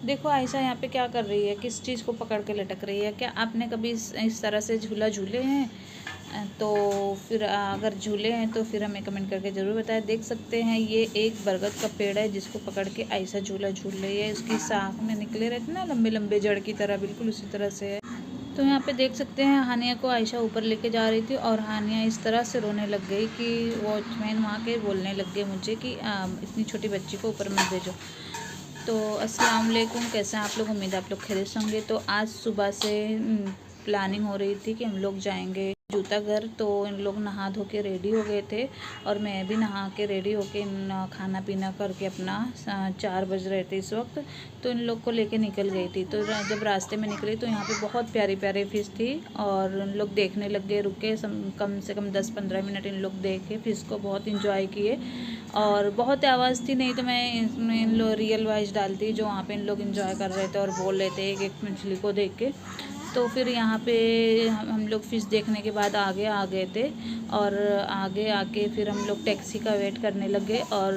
देखो आयशा यहाँ पे क्या कर रही है, किस चीज़ को पकड़ के लटक रही है। क्या आपने कभी इस तरह से झूला झूले हैं? तो फिर अगर झूले हैं तो फिर हमें कमेंट करके ज़रूर बताएं। देख सकते हैं ये एक बरगद का पेड़ है जिसको पकड़ के आयशा झूला झूल रही है। उसकी शाख में निकले रहते ना लंबे लंबे जड़ की तरह, बिल्कुल उसी तरह से है। तो यहाँ पे देख सकते हैं हानिया को आयशा ऊपर लेके जा रही थी और हानिया इस तरह से रोने लग गई कि वॉचमैन वहाँ के बोलने लग गए मुझे कि इतनी छोटी बच्ची को ऊपर मत भेजो। तो अस्सलाम वालेकुम, कैसे हैं आप लोग? उम्मीद है आप लोग खैरियत से होंगे। तो आज सुबह से प्लानिंग हो रही थी कि हम लोग जाएंगे जूता घर। तो इन लोग नहा धो के रेडी हो गए थे और मैं भी नहा के रेडी होके खाना पीना करके अपना 4 बज रहे थे इस वक्त। तो इन लोग को लेके निकल गई थी। तो जब रास्ते में निकली तो यहाँ पे बहुत प्यारी प्यारी फ़िश थी और इन लोग देखने लग गए। रुके कम से कम 10-15 मिनट इन लोग देखे, फ़िश को बहुत इंजॉय किए। और बहुत आवाज़ थी, नहीं तो मैं इसमें इन लोग रियल वॉइस डालती जो वहाँ पे इन लोग इंजॉय कर रहे थे और बोल रहे थे एक एक मछली को देख के। तो फिर यहाँ पे हम लोग फ़िश देखने के बाद आगे आ गए थे और आगे आके फिर हम लोग टैक्सी का वेट करने लगे और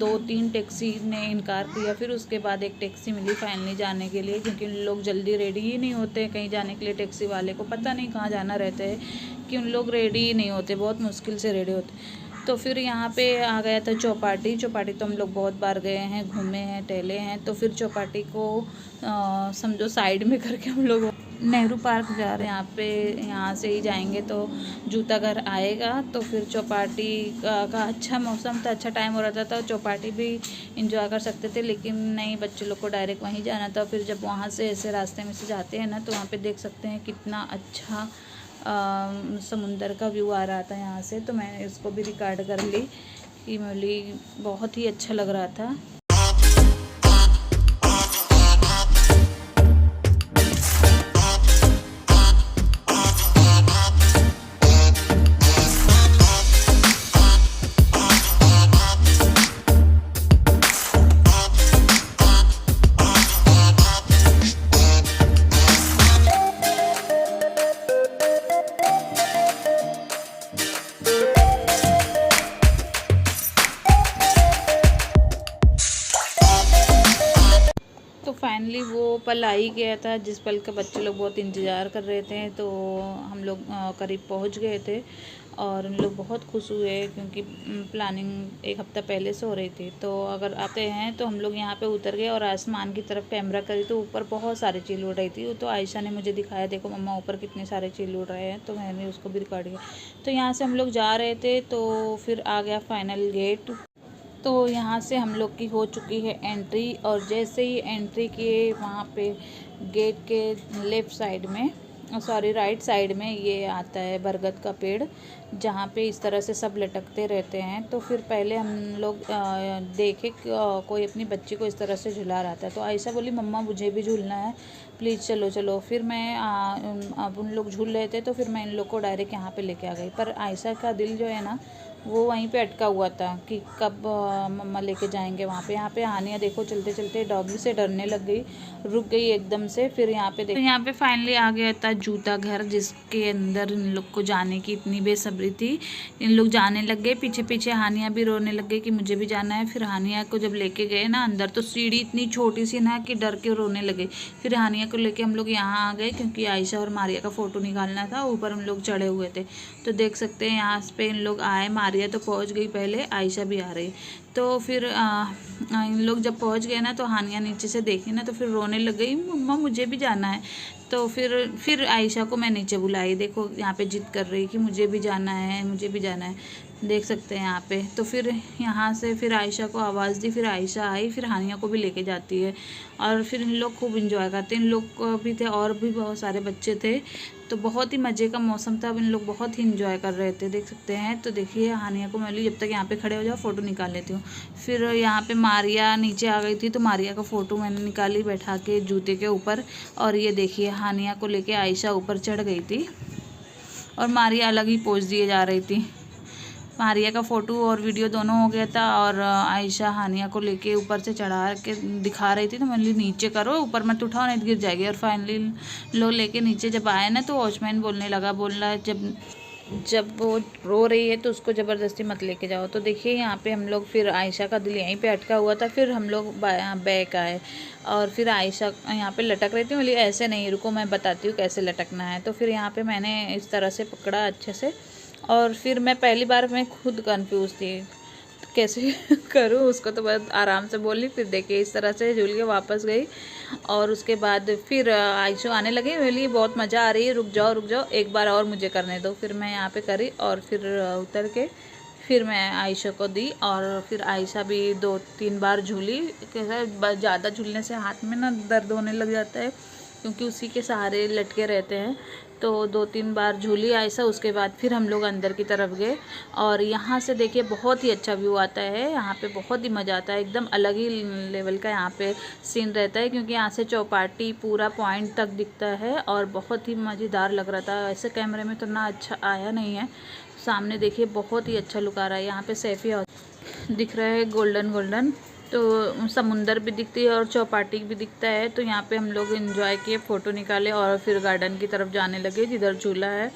2-3 टैक्सी ने इनकार किया। फिर उसके बाद एक टैक्सी मिली फाइनली जाने के लिए, क्योंकि उन लोग जल्दी रेडी ही नहीं होते कहीं जाने के लिए। टैक्सी वाले को पता नहीं कहाँ जाना रहता है कि उन लोग रेडी ही नहीं होते, बहुत मुश्किल से रेडी होते। तो फिर यहाँ पे आ गया था चौपाटी। चौपाटी तो हम लोग बहुत बार गए हैं, घूमे हैं, टहले हैं। तो फिर चौपाटी को समझो साइड में करके हम लोग नेहरू पार्क जा रहे हैं। यहाँ पे यहाँ से ही जाएंगे तो जूता घर आएगा। तो फिर चौपाटी का अच्छा मौसम था, अच्छा टाइम हो रहा था तो चौपाटी भी इंजॉय कर सकते थे, लेकिन नहीं, बच्चे लोग को डायरेक्ट वहीं जाना था। फिर जब वहाँ से ऐसे रास्ते में से जाते हैं ना तो वहाँ पे देख सकते हैं कितना अच्छा समुंदर का व्यू आ रहा था यहाँ से। तो मैंने इसको भी रिकॉर्ड कर ली कि बोली बहुत ही अच्छा लग रहा था। तो फाइनली वो पल आ ही गया था जिस पल का बच्चे लोग बहुत इंतज़ार कर रहे थे। तो हम लोग करीब पहुंच गए थे और उन लोग बहुत खुश हुए क्योंकि प्लानिंग एक हफ़्ता पहले से हो रही थी। तो अगर आते हैं तो हम लोग यहाँ पे उतर गए और आसमान की तरफ कैमरा करी तो ऊपर बहुत सारे चील उड़ रही थी। तो आयशा ने मुझे दिखाया, देखो मम्मा ऊपर कितने सारे चील उड़ रहे हैं। तो मैंने उसको भी रिकॉर्ड किया। तो यहाँ से हम लोग जा रहे थे तो फिर आ गया फाइनल गेट। तो यहाँ से हम लोग की हो चुकी है एंट्री और जैसे ही एंट्री किए वहाँ पे गेट के लेफ़्ट साइड में, सॉरी राइट साइड में, ये आता है बरगद का पेड़ जहाँ पे इस तरह से सब लटकते रहते हैं। तो फिर पहले हम लोग देखे कोई अपनी बच्ची को इस तरह से झुला रहा था। तो आयशा बोली मम्मा मुझे भी झूलना है, प्लीज़ चलो चलो। फिर मैं अब उन लोग झूल रहे थे तो फिर मैं इन लोग को डायरेक्ट यहाँ पे लेके आ गई। पर आयशा का दिल जो है ना वो वहीं पे अटका हुआ था कि कब मम्मा लेके जाएंगे वहाँ पे। यहाँ पे हानिया देखो चलते चलते डॉगी से डरने लग गई, रुक गई एकदम से। फिर यहाँ पे देखो, यहाँ पे फाइनली आ गया था जूता घर जिसके अंदर इन लोग को जाने की इतनी बेसब्री थी। इन लोग जाने लग गए, पीछे पीछे हानिया भी रोने लग गई कि मुझे भी जाना है। फिर हानिया को जब लेके गए ना अंदर तो सीढ़ी इतनी छोटी सी ना कि डर के रोने लगे। फिर हानिया को लेके हम लोग यहाँ आ गए क्योंकि आयशा और मारिया का फ़ोटो निकालना था। ऊपर हम लोग चढ़े हुए थे तो देख सकते हैं यहाँ पे इन लोग आए। मारिया तो पहुँच गई पहले, आयशा भी आ रही। तो फिर इन लोग जब पहुँच गए ना तो हानिया नीचे से देखी ना तो फिर रोने लग गई, मम्मा मुझे भी जाना है। तो फिर आयशा को मैं नीचे बुलाई, देखो यहाँ पे जिद कर रही कि मुझे भी जाना है, मुझे भी जाना है, देख सकते हैं यहाँ पे। तो फिर यहाँ से फिर आयशा को आवाज़ दी, फिर आयशा आई, फिर हानिया को भी लेके जाती है और फिर इन लोग खूब इंजॉय करते हैं। इन लोग को भी थे और भी बहुत सारे बच्चे थे। तो बहुत ही मज़े का मौसम था, अब इन लोग बहुत ही इंजॉय कर रहे थे, देख सकते हैं। तो देखिए हानिया को मैं जब तक यहाँ पे खड़े हो जाओ फ़ोटो निकाल लेती हूँ। फिर यहाँ पे मारिया नीचे आ गई थी तो मारिया का फ़ोटो मैंने निकाली बैठा के जूते के ऊपर। और ये देखिए हानिया को लेके आयशा ऊपर चढ़ गई थी और मारिया अलग ही पोज दिए जा रही थी। मारिया का फ़ोटो और वीडियो दोनों हो गया था और आयशा हानिया को लेके ऊपर से चढ़ा के दिखा रही थी। तो मैंने नीचे करो, ऊपर मत उठाओ नहीं तो गिर जाएगी। और फाइनली लोग लेके नीचे जब आए ना तो वॉचमैन बोलने लगा, बोल रहा है जब जब वो रो रही है तो उसको ज़बरदस्ती मत लेके जाओ। तो देखिए यहाँ पे हम लोग, फिर आयशा का दिल यहीं पे अटका हुआ था, फिर हम लोग बैक आए और फिर आयशा यहाँ पे लटक रही थी। बोली ऐसे नहीं, रुको मैं बताती हूँ कैसे लटकना है। तो फिर यहाँ पे मैंने इस तरह से पकड़ा अच्छे से, और फिर मैं पहली बार मैं खुद कंफ्यूज थी कैसे करूँ उसको, तो बहुत आराम से बोली। फिर देखिए इस तरह से झूल के वापस गई, और उसके बाद फिर आयशु आने लगी। बोली बहुत मज़ा आ रही है, रुक जाओ एक बार और मुझे करने दो। फिर मैं यहाँ पे करी और फिर उतर के फिर मैं आयशा को दी, और फिर आयशा भी 2-3 बार झूली। कैसा ज़्यादा झूलने से हाथ में ना दर्द होने लग जाता है, क्योंकि उसी के सहारे लटके रहते हैं। तो 2-3 बार झूली आयशा। उसके बाद फिर हम लोग अंदर की तरफ गए, और यहाँ से देखिए बहुत ही अच्छा व्यू आता है। यहाँ पे बहुत ही मज़ा आता है, एकदम अलग ही लेवल का यहाँ पे सीन रहता है, क्योंकि यहाँ से चौपाटी पूरा पॉइंट तक दिखता है, और बहुत ही मज़ेदार लग रहा था। ऐसे कैमरे में तो ना अच्छा आया नहीं है। सामने देखिए बहुत ही अच्छा लुक आ रहा है। यहाँ पे सैफी दिख रहा है गोल्डन, तो समुंदर भी दिखती है और चौपाटी भी दिखता है। तो यहाँ पे हम लोग एंजॉय किए, फ़ोटो निकाले, और फिर गार्डन की तरफ जाने लगे जिधर झूला है।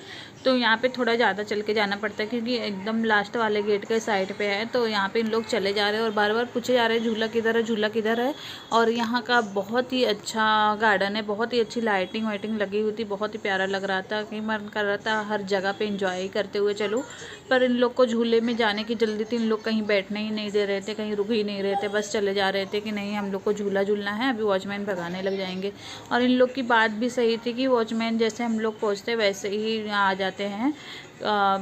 तो यहाँ पे थोड़ा ज़्यादा चल के जाना पड़ता है, क्योंकि एकदम लास्ट वाले गेट के साइड पे है। तो यहाँ पे इन लोग चले जा रहे हैं और बार बार पूछे जा रहे हैं झूला किधर है, झूला किधर है। और यहाँ का बहुत ही अच्छा गार्डन है, बहुत ही अच्छी लाइटिंग वाइटिंग लगी हुई थी, बहुत ही प्यारा लग रहा था। कहीं मन कर रहा था हर जगह पे इंजॉय करते हुए चलूँ, पर इन लोग को झूले में जाने की जल्दी थी। इन लोग कहीं बैठने ही नहीं दे रहे थे, कहीं रुक ही नहीं रहे थे, बस चले जा रहे थे कि नहीं हम लोग को झूला झूलना है, अभी वॉचमैन भगाने लग जाएंगे। और इन लोग की बात भी सही थी कि वॉचमैन जैसे हम लोग पहुँचते वैसे ही आ जाते हैं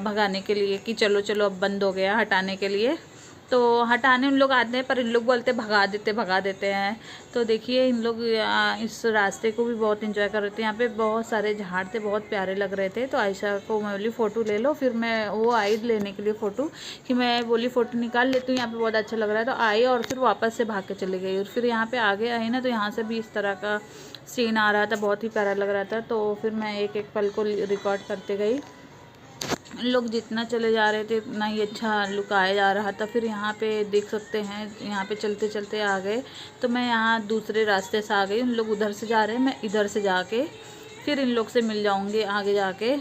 भगाने के लिए, कि चलो चलो अब बंद हो गया, हटाने के लिए। तो हटाने उन लोग आते हैं, पर इन लोग बोलते भगा देते हैं। तो देखिए इन लोग इस रास्ते को भी बहुत एंजॉय कर रहे थे। यहाँ पे बहुत सारे झाड़ थे, बहुत प्यारे लग रहे थे। तो आयशा को मैं बोली फ़ोटो ले लो, फिर मैं वो आई लेने के लिए फ़ोटो, कि मैं बोली फ़ोटो निकाल लेती हूँ, यहाँ पे बहुत अच्छा लग रहा है। तो आई और फिर वापस से भाग के चली गई। और फिर यहाँ पे आगे आई ना, तो यहाँ से भी इस तरह का सीन आ रहा था, बहुत ही प्यारा लग रहा था। तो फिर मैं एक एक पल को रिकॉर्ड करते गई। लोग जितना चले जा रहे थे उतना ही अच्छा लुक आया जा रहा था। फिर यहाँ पे देख सकते हैं, यहाँ पे चलते चलते आ गए। तो मैं यहाँ दूसरे रास्ते से आ गई, उन लोग उधर से जा रहे हैं, मैं इधर से जाके फिर इन लोग से मिल जाऊँगी आगे जाके।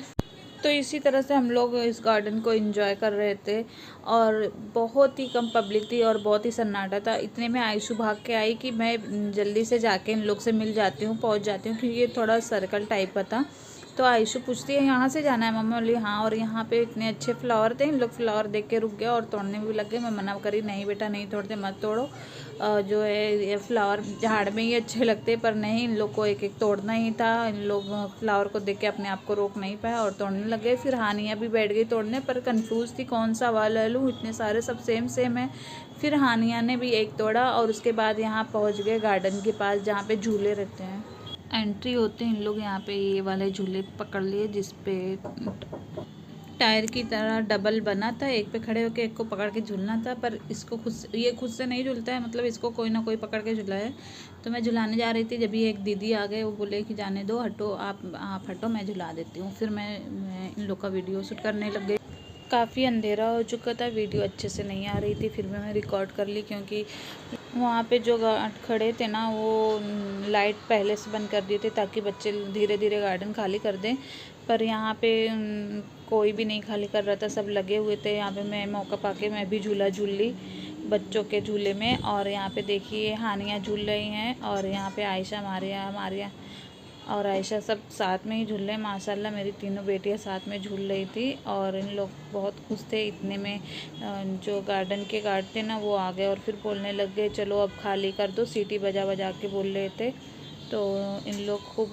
तो इसी तरह से हम लोग इस गार्डन को एंजॉय कर रहे थे, और बहुत ही कम पब्लिक थी और बहुत ही सन्नाटा था। इतने में आयशु भाग के आई कि मैं जल्दी से जाके इन लोग से मिल जाती हूँ, पहुँच जाती हूँ, क्योंकि ये थोड़ा सर्कल टाइप का था। तो आयशु पूछती है यहाँ से जाना है मम्मा? बोली हाँ। और यहाँ पे इतने अच्छे फ्लावर थे, इन लोग फ्लावर देख के रुक गए और तोड़ने भी लग गए। मैं मना करी, नहीं बेटा नहीं तोड़ते, मत तोड़ो, जो है ये फ्लावर झाड़ में ही अच्छे लगते। पर नहीं, इन लोग को एक एक तोड़ना ही था। इन लोग फ्लावर को देख के अपने आप को रोक नहीं पाया और तोड़ने लग गए। फिर हानिया भी बैठ गई तोड़ने, पर कंफ्यूज थी कौन सा वाला लूँ, इतने सारे सब सेम सेम है। फिर हानिया ने भी एक तोड़ा, और उसके बाद यहाँ पहुँच गए गार्डन के पास जहाँ पे झूले रहते हैं, एंट्री होते हैं इन लोग। यहाँ पे ये वाले झूले पकड़ लिए, जिसपे टायर की तरह डबल बना था, एक पे खड़े होकर एक को पकड़ के झूलना था। पर इसको ये खुद से नहीं झूलता है, मतलब इसको कोई ना कोई पकड़ के झूला है। तो मैं झुलाने जा रही थी, जब ये एक दीदी आ गए, वो बोले कि जाने दो, हटो आप हटो, मैं झुला देती हूँ। फिर मैं इन लोग का वीडियो शूट करने लग गई। काफ़ी अंधेरा हो चुका था, वीडियो अच्छे से नहीं आ रही थी, फिर भी मैं रिकॉर्ड कर ली, क्योंकि वहाँ पे जो गार्ड खड़े थे ना, वो लाइट पहले से बंद कर दिए थे ताकि बच्चे धीरे धीरे गार्डन खाली कर दें। पर यहाँ पे कोई भी नहीं खाली कर रहा था, सब लगे हुए थे। यहाँ पे मैं मौका पाके मैं भी झूला झूल ली बच्चों के झूले में। और यहाँ पे देखिए हानिया झूल रही हैं, और यहाँ पे आयशा, मारिया और आयशा सब साथ में ही झूल रहे हैं। माशाल्लाह मेरी तीनों बेटियां साथ में झूल रही थी, और इन लोग बहुत खुश थे। इतने में जो गार्डन के गार्ड थे ना, वो आ गए और फिर बोलने लग गए चलो अब खाली कर दो, सीटी बजा बजा के बोल रहे थे। तो इन लोग खूब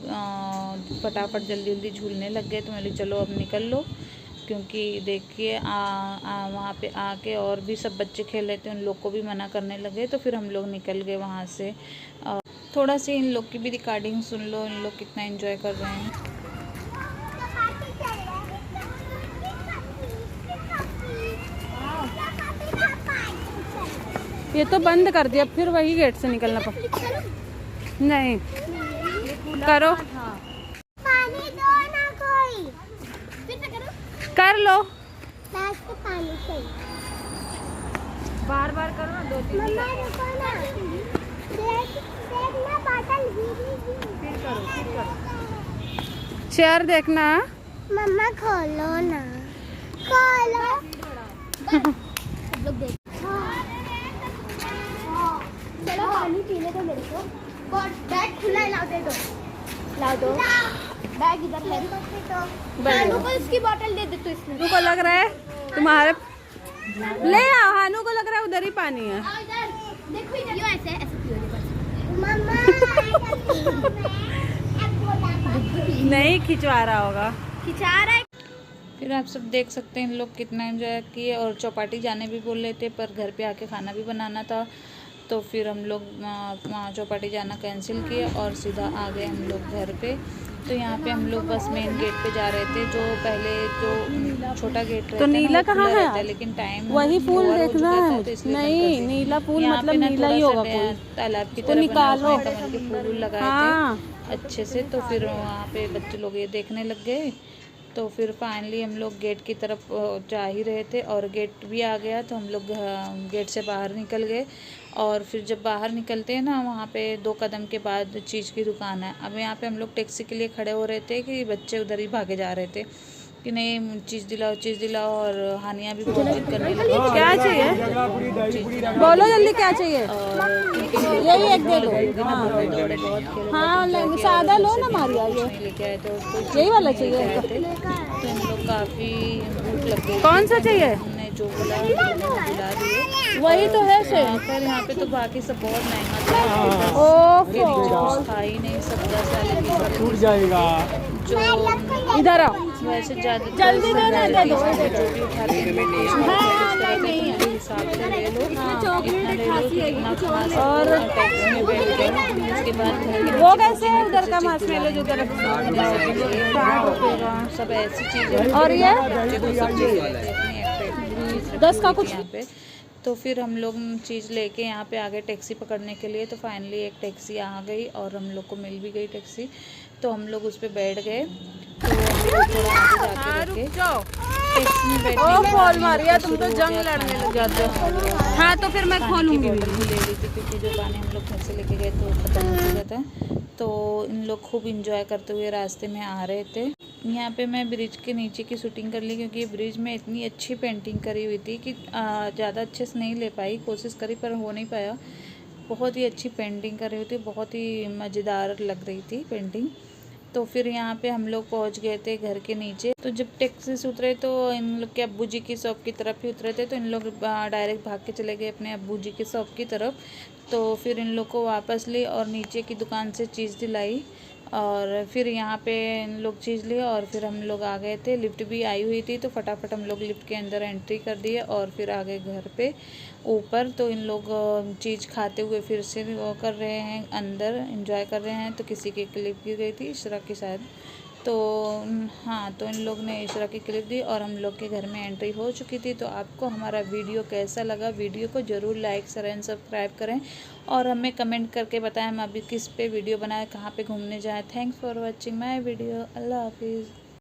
फटाफट जल्दी जल्दी झूलने लग गए। तो मैं बोली चलो अब निकल लो, क्योंकि देखिए वहाँ पे आके और भी सब बच्चे खेल रहे थे, उन लोग को भी मना करने लगे। तो फिर हम लोग निकल गए वहाँ से। थोड़ा सी इन लोग की भी रिकॉर्डिंग सुन लो, इन लोग कितना एंजॉय कर रहे हैं। ये तो बंद कर दिया, फिर वही गेट से निकलना पड़ा। नहीं करो, पानी दो ना कोई, कर लो, पानी चाहिए, बार बार करो ना, 2-3 मम्मा रुको ना, देखना बोतल फिर करो। चेयर देखना। मम्मा खोलो ना। चलो पानी पीने दो मेरे को। बैग खुला है, ला दो। बैग इधर है। हानू को इसकी बोतल दे दे तू इसमें। हानू को लग रहा है तुम्हारे, ले आओ, हानू को लग रहा है उधर ही पानी है। देखो इधर ऐसे मम्मा नहीं खिंचवा रहा होगा। खिंचा रहा है। फिर आप सब देख सकते हैं इन लोग कितना एंजॉय किए, और चौपाटी जाने भी बोल रहे थे पर घर पे आके खाना भी बनाना था, तो फिर हम लोग वहाँ चौपाटी जाना कैंसिल किए और सीधा आ गए हम लोग घर पे। तो यहाँ पे हम लोग बस मेन गेट पे जा रहे थे, जो पहले जो छोटा गेट रहता तो नीला कहाँ है? लेकिन टाइम वही फूल देखना है। तो नहीं नीला फूल मतलब नीला ही होगा कोई। तालाब की तो तरह निकालो। कमल के फूल लगाए हाँ। थे अच्छे से। तो फिर वहाँ पे बच्चे लोग ये देखने लग गए। तो फिर फाइनली हम लोग गेट की तरफ जा ही रहे थे और गेट भी आ गया, तो हम लोग गेट से बाहर निकल गए। और फिर जब बाहर निकलते हैं ना, वहाँ पे 2 कदम के बाद चीज़ की दुकान है। अब यहाँ पे हम लोग टैक्सी के लिए खड़े हो रहे थे कि बच्चे उधर ही भागे जा रहे थे कि नहीं चीज़ दिलाओ, और हानिया भी बहुत जिद करने लगी। क्या चाहिए बोलो जल्दी, क्या चाहिए? यही एक दे दो। हाँ सादा लो ना मारिया, ये लेके आए थे उसको, यही वाला चाहिए। तो इन लोग काफ़ी भूख लग गई। कौन सा चाहिए? हमने जो बोला दिला दिए। वही तो है से। पर यहाँ पे तो बाकी सब बहुत महंगा था। ओफो खा ही नहीं, सब 10 वाले 20 वाले टूट जाएगा। जो इधर आओ, वैसे ज़्यादा जल्दी दो ना, दे दो। जो भी उठाते हैं हिसाब से ले लो, चॉकलेट और टैक्स में बैठ गए। उसके बाद वो कैसे है उधर का मार्शमेलो जो तरफ सब ऐसी चीज़ें। और ये 10 का कुछ यहाँ पे। तो फिर हम लोग चीज़ लेके यहाँ पे आ गए टैक्सी पकड़ने के लिए। तो फाइनली एक टैक्सी आ गई और हम लोग को मिल भी गई टैक्सी, तो हम लोग उस पर बैठ गए। तो हम लोग थोड़ा आगे जाके रखे टैक्सी में बैठे। खोल मारिया, तुम तो जंग लड़ने लग जाते हो। हाँ तो फिर मैं खोलूंगी। ले ली थी क्योंकि जो पानी हम लोग घर से लेके गए तो खत्म हो चुका था। तो इन लोग खूब इंजॉय करते हुए रास्ते में आ रहे थे। यहाँ पे मैं ब्रिज के नीचे की शूटिंग कर ली, क्योंकि ब्रिज में इतनी अच्छी पेंटिंग करी हुई थी कि ज़्यादा अच्छे से नहीं ले पाई, कोशिश करी पर हो नहीं पाया। बहुत ही अच्छी पेंटिंग करी हुई थी, बहुत ही मज़ेदार लग रही थी पेंटिंग। तो फिर यहाँ पे हम लोग पहुँच गए थे घर के नीचे। तो जब टैक्सी से उतरे तो इन लोग के अब्बू जी की शॉप की तरफ ही उतरे थे, तो इन लोग डायरेक्ट भाग के चले गए अपने अब्बू जी की शॉप की तरफ। तो फिर इन लोग को वापस ली और नीचे की दुकान से चीज़ दिलाई, और फिर यहाँ पे इन लोग चीज़ लिए और फिर हम लोग आ गए थे। लिफ्ट भी आई हुई थी, तो फटाफट हम लोग लिफ्ट के अंदर एंट्री कर दिए और फिर आ गए घर पे ऊपर। तो इन लोग चीज़ खाते हुए फिर से वो कर रहे हैं, अंदर एंजॉय कर रहे हैं। तो किसी की क्लिप गिर गई थी, इशरा की शायद। तो हाँ, तो इन लोग ने इशरा की क्लिप दी और हम लोग के घर में एंट्री हो चुकी थी। तो आपको हमारा वीडियो कैसा लगा, वीडियो को ज़रूर लाइक शेयर एंड सब्सक्राइब करें और हमें कमेंट करके बताएं हम अभी किस पे वीडियो बनाएं, कहाँ पे घूमने जाएं। Thanks for watching my video. Allah हाफिज़।